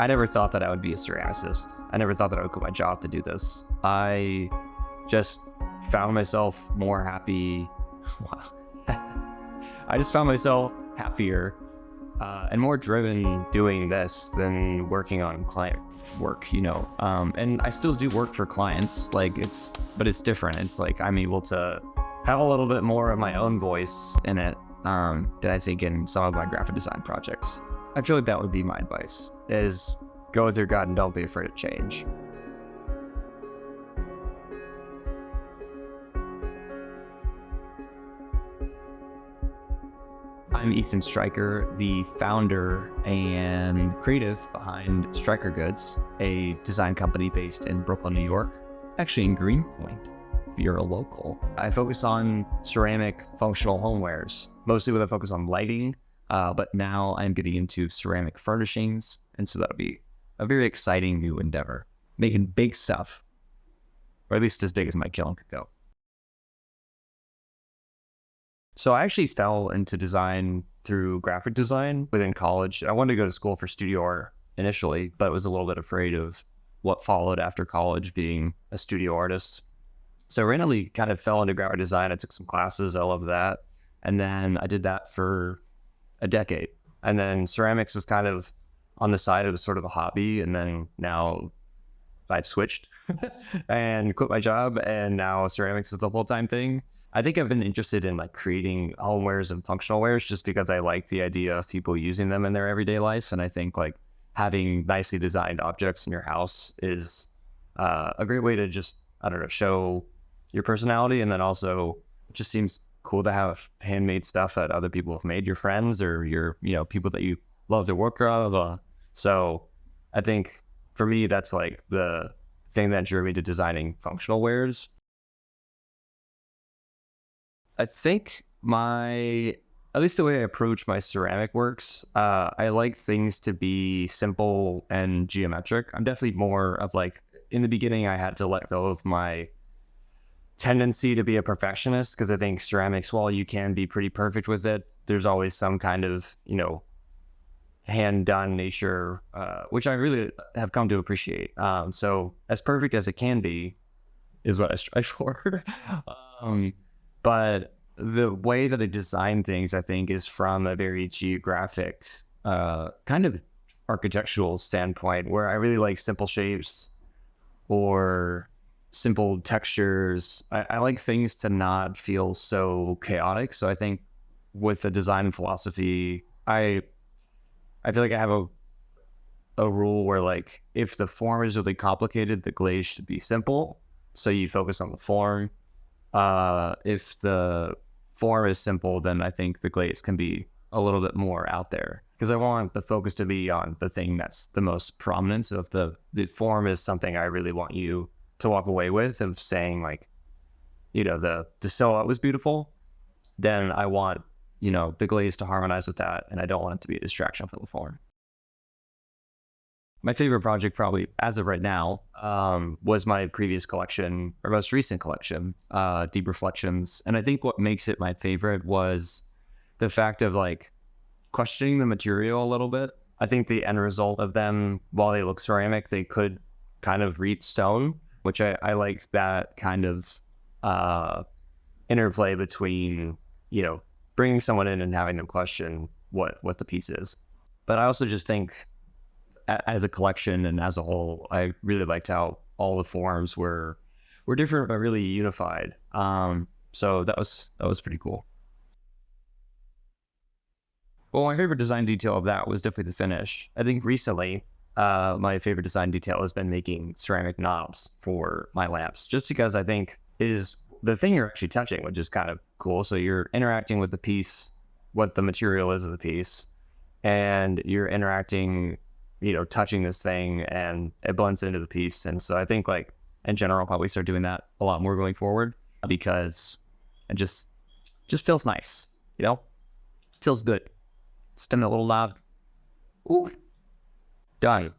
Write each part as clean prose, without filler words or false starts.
I never thought that I would be a ceramicist. I never thought that I would quit my job to do this. I just found myself more happy. I just found myself happier and more driven doing this than working on client work, and I still do work for clients, but it's different. It's like I'm able to have a little bit more of my own voice in it than I think in some of my graphic design projects. I feel like that would be my advice, is go with your gut and don't be afraid of change. I'm Ethan Streicher, the founder and creative behind Streicher Goods, a design company based in Brooklyn, New York, actually in Greenpoint, if you're a local. I focus on ceramic functional homewares, mostly with a focus on lighting, but now I'm getting into ceramic furnishings, and so that'll be a very exciting new endeavor, making big stuff, or at least as big as my kiln could go. So I actually fell into design through graphic design within college. I wanted to go to school for studio art initially, but was a little bit afraid of what followed after college, being a studio artist. So I randomly kind of fell into graphic design. I took some classes. I loved that. And then I did that for a decade. And then ceramics was kind of on the side. It was sort of a hobby. And then now I've switched and quit my job. And now ceramics is the full-time thing. I think I've been interested in creating homewares and functional wares just because I like the idea of people using them in their everyday life. And I think having nicely designed objects in your house is a great way to just, show your personality. And then also it just seems cool to have handmade stuff that other people have made, your friends or your, people that you love the work of. So I think for me, that's the thing that drew me to designing functional wares. I think at least the way I approach my ceramic works, I like things to be simple and geometric. I'm definitely more of in the beginning, I had to let go of my tendency to be a perfectionist, because I think ceramics, while you can be pretty perfect with it, there's always some kind of, hand done nature, which I really have come to appreciate. So as perfect as it can be is what I strive for. But the way that I design things, I think, is from a very geographic, kind of architectural standpoint, where I really like simple shapes or simple textures. I like things to not feel so chaotic. So I think with the design philosophy, I feel like I have a rule where if the form is really complicated, the glaze should be simple. So you focus on the form. If the form is simple, then I think the glaze can be a little bit more out there, because I want the focus to be on the thing that's the most prominent. So if the form is something I really want you to walk away with, of saying the silhouette was beautiful, then I want, the glaze to harmonize with that. And I don't want it to be a distraction from the form. My favorite project, probably as of right now, was my previous collection, or most recent collection, Deep Reflections. And I think what makes it my favorite was the fact of questioning the material a little bit. I think the end result of them, while they look ceramic, they could kind of read stone, which I like that kind of interplay between, bringing someone in and having them question what the piece is. But I also just think, as a collection and as a whole, I really liked how all the forms were different but really unified. So that was pretty cool. Well, my favorite design detail of that was definitely the finish. I think recently, my favorite design detail has been making ceramic knobs for my lamps, just because I think it is the thing you're actually touching, which is kind of cool. So you're interacting with the piece, what the material is of the piece, and you're interacting, touching this thing, and it blends into the piece. And so I think in general, I'll probably start doing that a lot more going forward, because it just feels nice, feels good. Spin a little knob. Ooh, done.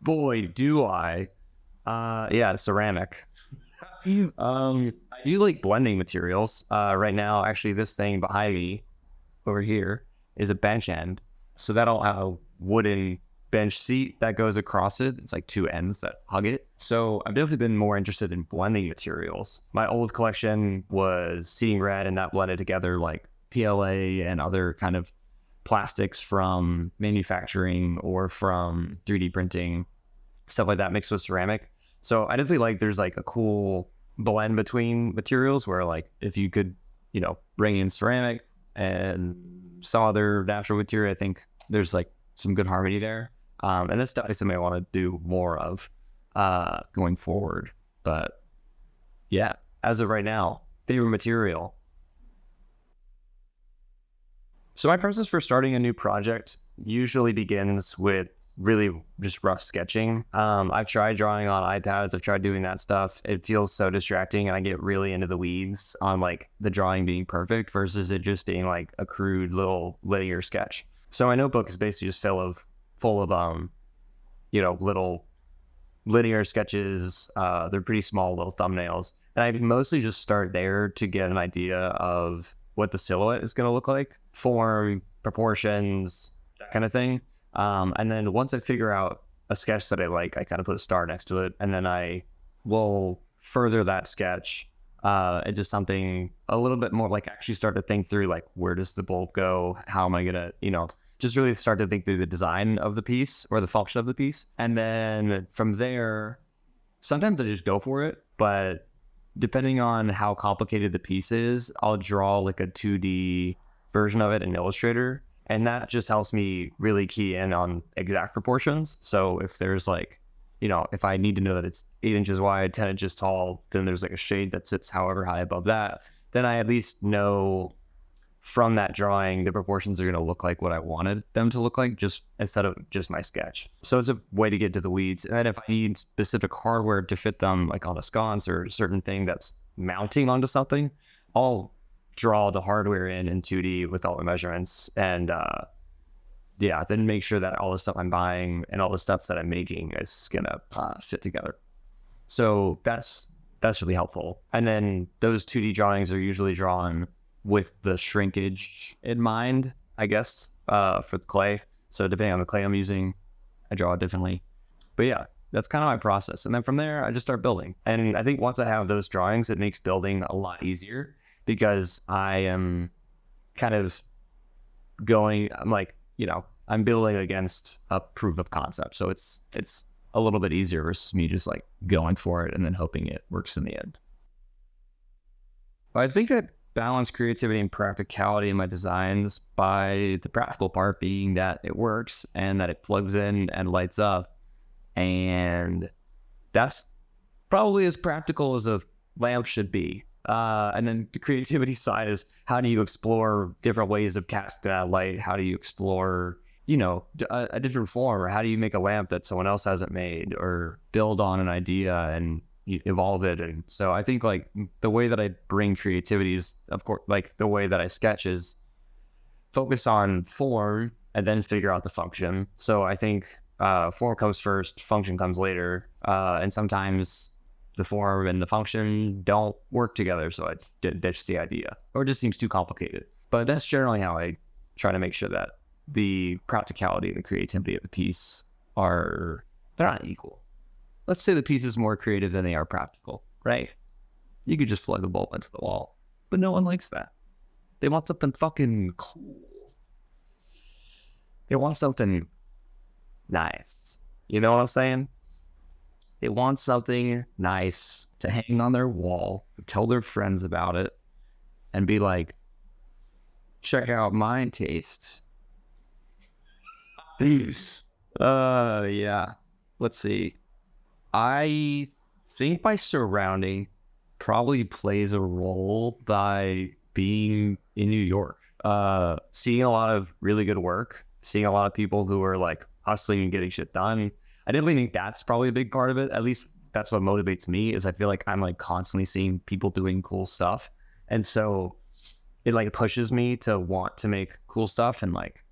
Boy, do I. Yeah, ceramic. I do like blending materials. Right now, actually, this thing behind me over here is a bench end. So that'll have a wooden bench seat that goes across it. It's like two ends that hug it. So I've definitely been more interested in blending materials. My old collection was seating red, and that blended together like PLA and other kind of plastics from manufacturing or from 3D printing, stuff like that mixed with ceramic. So I definitely like there's like a cool blend between materials where like if you could, bring in ceramic and some other natural material, I think there's like some good harmony there. And that's definitely something I want to do more of going forward. But yeah, as of right now, favorite material. So my process for starting a new project usually begins with really just rough sketching. I've tried drawing on iPads. I've tried doing that stuff. It feels so distracting, and I get really into the weeds on like the drawing being perfect versus it just being like a crude little linear sketch. So my notebook is basically just full of little linear sketches. They're pretty small little thumbnails, and I mostly just start there to get an idea of what the silhouette is going to look like, form, proportions, that kind of thing. And then once I figure out a sketch that I like, I kind of put a star next to it, and then I will further that sketch into something a little bit more, like actually start to think through like, where does the bulb go? How am I going to, just really start to think through the design of the piece or the function of the piece. And then from there, sometimes I just go for it, but depending on how complicated the piece is, I'll draw like a 2D version of it in Illustrator. And that just helps me really key in on exact proportions. So if there's like, if I need to know that it's 8 inches wide, 10 inches tall, then there's like a shade that sits however high above that, then I at least know from that drawing, the proportions are going to look like what I wanted them to look like, just instead of just my sketch. So it's a way to get to the weeds. And then if I need specific hardware to fit them, like on a sconce or a certain thing that's mounting onto something, I'll draw the hardware in 2D with all the measurements, and then make sure that all the stuff I'm buying and all the stuff that I'm making is gonna fit together. So that's really helpful. And then those 2D drawings are usually drawn with the shrinkage in mind, I guess, for the clay. So depending on the clay I'm using, I draw it differently. But yeah, that's kind of my process. And then from there, I just start building. And I think once I have those drawings, it makes building a lot easier, because I am kind of I'm building against a proof of concept. So it's a little bit easier versus me just like going for it and then hoping it works in the end. I think I balance creativity and practicality in my designs by the practical part being that it works and that it plugs in and lights up. And that's probably as practical as a lamp should be. And then the creativity side is, how do you explore different ways of casting that light? How do you explore, a different form? Or how do you make a lamp that someone else hasn't made, or build on an idea and evolve it? And so I think like the way that I bring creativity is, of course, like the way that I sketch is focus on form and then figure out the function. So I think form comes first, function comes later. And sometimes the form and the function don't work together, so I ditch the idea, or it just seems too complicated. But that's generally how I try to make sure that the practicality and the creativity of the piece they're not equal. Let's say the piece is more creative than they are practical, right? You could just plug a bulb into the wall, but no one likes that. They want something fucking cool. They want something nice. You know what I'm saying? They want something nice to hang on their wall, tell their friends about it, and be like, check out my taste. Yeah. Let's see. I think my surrounding probably plays a role by being in New York. Seeing a lot of really good work, seeing a lot of people who are like hustling and getting shit done. I definitely think that's probably a big part of it. At least that's what motivates me, is I feel like I'm like constantly seeing people doing cool stuff. And so it like pushes me to want to make cool stuff. And like,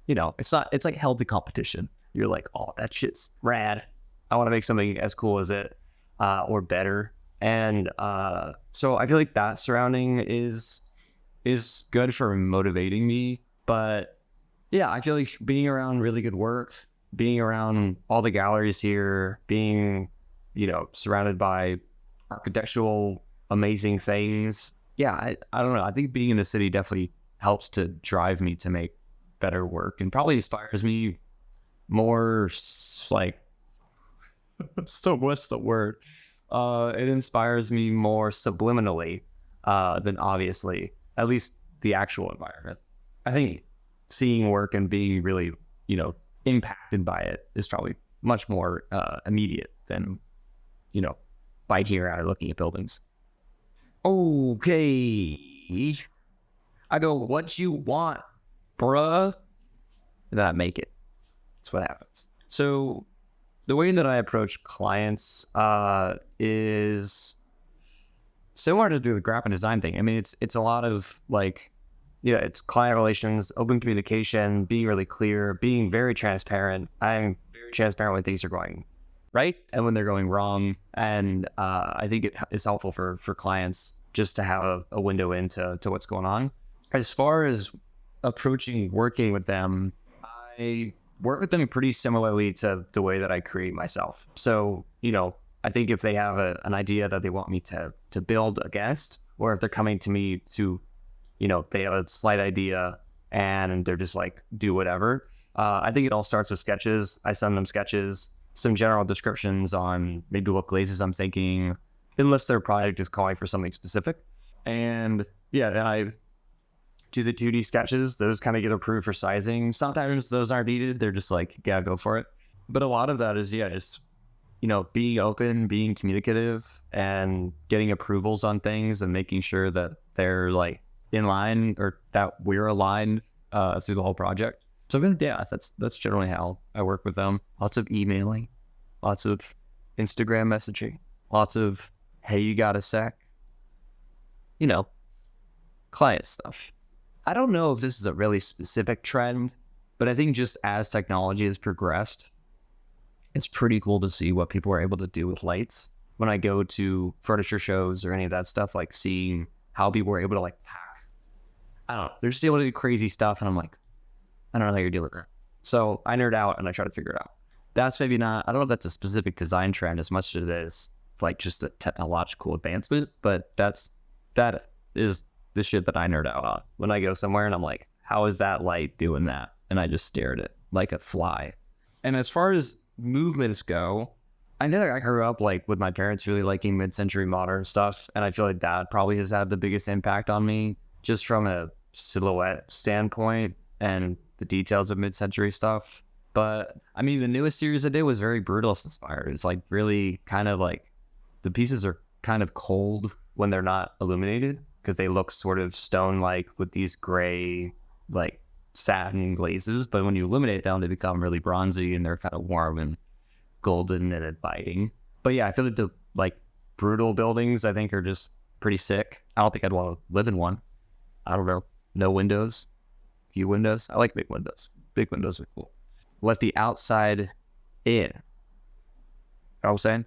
it's like healthy competition. You're like, oh, that shit's rad. I want to make something as cool as it, or better. And so I feel like that surrounding is good for motivating me. But yeah, I feel like being around really good work, being around all the galleries here, being, surrounded by architectural amazing things. Yeah, I don't know. I think being in the city definitely helps to drive me to make better work, and probably inspires me more like, so what's the word? It inspires me more subliminally than obviously, at least the actual environment. I think seeing work and being really, impacted by it is probably much more immediate than, biking around or looking at buildings. Okay. I go, what you want, bruh? And then I make it. That's what happens. So the way that I approach clients is similar to the graphic design thing. I mean, it's a lot of like, it's client relations, open communication, being really clear, being very transparent. I'm very transparent when things are going right and when they're going wrong. And I think it is helpful for clients just to have a window into what's going on. As far as approaching working with them, I work with them pretty similarly to the way that I create myself. So, I think if they have an idea that they want me to build against, or if they're coming to me to, they have a slight idea and they're just like, do whatever. I think it all starts with sketches. I send them sketches, some general descriptions on maybe what glazes I'm thinking, unless their project is calling for something specific. And yeah, then I do the 2D sketches. Those kind of get approved for sizing. Sometimes those aren't needed. They're just like, yeah, go for it. But a lot of that is, just, being open, being communicative, and getting approvals on things and making sure that they're like in line, or that we're aligned through the whole project. So yeah, that's generally how I work with them. Lots of emailing, lots of Instagram messaging, lots of, hey, you got a sec? Client stuff. I don't know if this is a really specific trend, but I think just as technology has progressed, it's pretty cool to see what people are able to do with lights. When I go to furniture shows or any of that stuff, like seeing how people are able to like pack. I don't know. They're just able to do crazy stuff. And I'm like, I don't know how you're doing it. So I nerd out and I try to figure it out. That's maybe not, I don't know if that's a specific design trend as much as it is like just a technological advancement, but that is the shit that I nerd out on. When I go somewhere and I'm like, how is that light doing that? And I just stare at it like a fly. And as far as movements go, I know that I grew up like with my parents really liking mid-century modern stuff, and I feel like that probably has had the biggest impact on me, just from a silhouette standpoint and the details of mid-century stuff. But I mean, the newest series I did was very brutalist inspired. It's like really kind of like the pieces are kind of cold when they're not illuminated, because they look sort of stone-like with these gray like satin glazes, but when you illuminate them, they become really bronzy and they're kind of warm and golden and inviting. But yeah, I feel like the like brutal buildings I think are just pretty sick. I don't think I'd want to live in one. I don't know. No windows, few windows. I like big windows. Big windows are cool. Let the outside in. You know what I'm saying?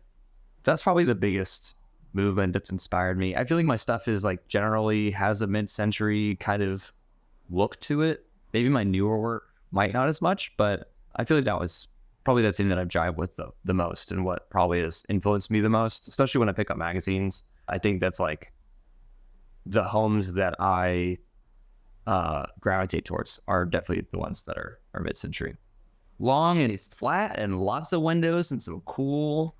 That's probably the biggest movement that's inspired me. I feel like my stuff is like generally has a mid-century kind of look to it. Maybe my newer work might not as much, but I feel like that was probably the thing that I've jived with the most, and what probably has influenced me the most, especially when I pick up magazines. I think that's like the homes that I gravitate towards are definitely the ones that are mid-century. Long and it's flat and lots of windows and some cool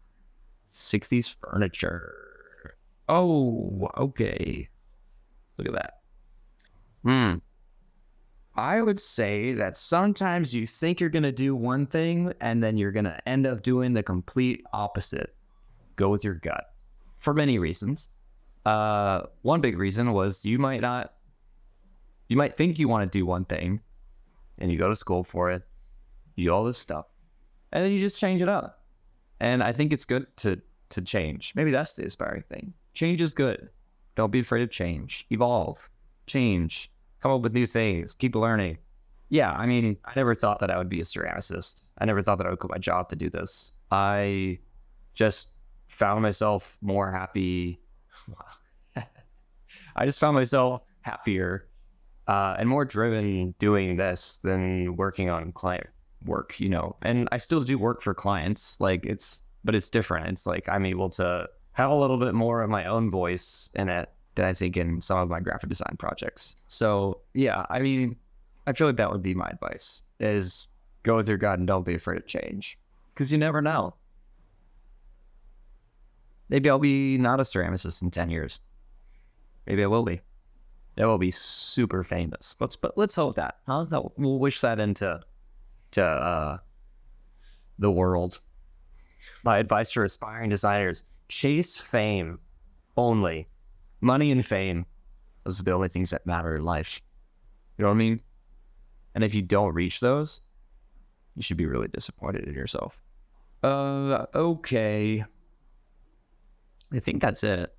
60s furniture. Oh, okay. Look at that. I would say that sometimes you think you're going to do one thing and then you're going to end up doing the complete opposite. Go with your gut for many reasons. One big reason was you might think you want to do one thing and you go to school for it, you do all this stuff, and then you just change it up. And I think it's good to change. Maybe that's the inspiring thing. Change is good. Don't be afraid of change. Evolve. Change. Come up with new things. Keep learning. Yeah, I mean, I never thought that I would be a ceramicist. I never thought that I would quit my job to do this. I just found myself more happy. I just found myself happier and more driven doing this than working on client work, you know, and I still do work for clients. Like but it's different. It's like I'm able to have a little bit more of my own voice in it than I think in some of my graphic design projects. So yeah, I mean, I feel like that would be my advice is go with your gut and don't be afraid of change because you never know. Maybe I'll be not a ceramicist in 10 years. Maybe I will be. That will be super famous. Let's hope that. Huh? We'll wish that into the world. My advice for aspiring designers: chase fame only. Money and fame. Those are the only things that matter in life. You know what I mean? And if you don't reach those, you should be really disappointed in yourself. Okay. I think that's it.